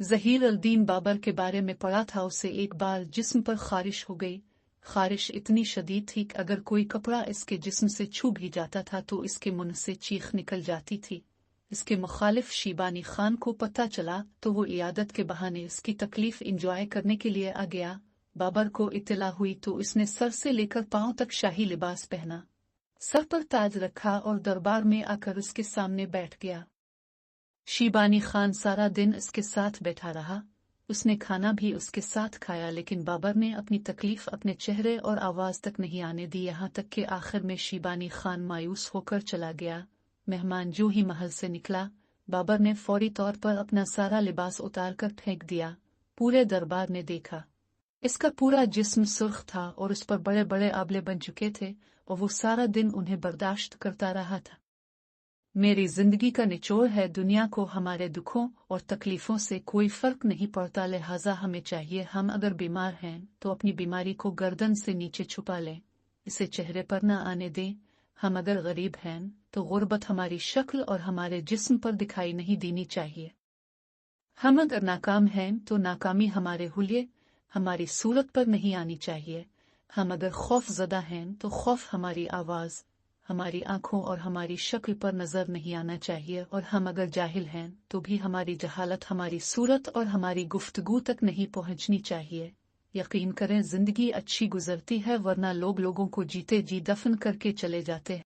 Zaheer al-Din Babar के बारे में पढ़ा था, उसे एक बार जिस्म पर खारिश हो गई। खारिश इतनी शदीद थी कि अगर कोई कपड़ा इसके जिस्म से छू भी जाता था तो इसके मुंह से चीख निकल जाती थी। इसके मुखालिफ शीबानी खान को पता चला तो वो इयादत के बहाने इसकी तकलीफ इंजॉय करने के लिए आ गया। बाबर को इत्तला हुई तो इसने सर से लेकर पांव तक शाही लिबास पहना, सर पर ताज रखा और दरबार में आकर उसके सामने बैठ गया। शीबानी खान सारा दिन इसके साथ बैठा रहा। उसने खाना भी उसके साथ खाया, लेकिन बाबर ने अपनी तकलीफ अपने चेहरे और आवाज तक नहीं आने दी। यहाँ तक कि आखिर में शीबानी खान मायूस होकर चला गया। मेहमान जो ही महल से निकला, बाबर ने फौरी तौर पर अपना सारा लिबास उतार कर फेंक दिया। पूरे दरबार ने देखा, इसका पूरा जिस्म सुर्ख था और उस पर बड़े बड़े आबले बन चुके थे और वो सारा दिन उन्हें बर्दाश्त करता रहा था। मेरी जिंदगी का निचोड़ है, दुनिया को हमारे दुखों और तकलीफों से कोई फर्क नहीं पड़ता, लिहाजा हमें चाहिए हम अगर बीमार हैं तो अपनी बीमारी को गर्दन से नीचे छुपा लें, इसे चेहरे पर न आने दें। हम अगर गरीब हैं तो गुर्बत हमारी शक्ल और हमारे जिस्म पर दिखाई नहीं देनी चाहिए। हम अगर नाकाम हैं तो नाकामी हमारे हुलिये, हमारी सूरत पर नहीं आनी चाहिए। हम अगर खौफजदा हैं तो खौफ हमारी आवाज, हमारी आंखों और हमारी शक्ल पर नजर नहीं आना चाहिए। और हम अगर जाहिल हैं तो भी हमारी जहालत हमारी सूरत और हमारी गुफ्तगू तक नहीं पहुंचनी चाहिए। यकीन करें जिंदगी अच्छी गुजरती है, वरना लोग लोगों को जीते जी दफन करके चले जाते हैं।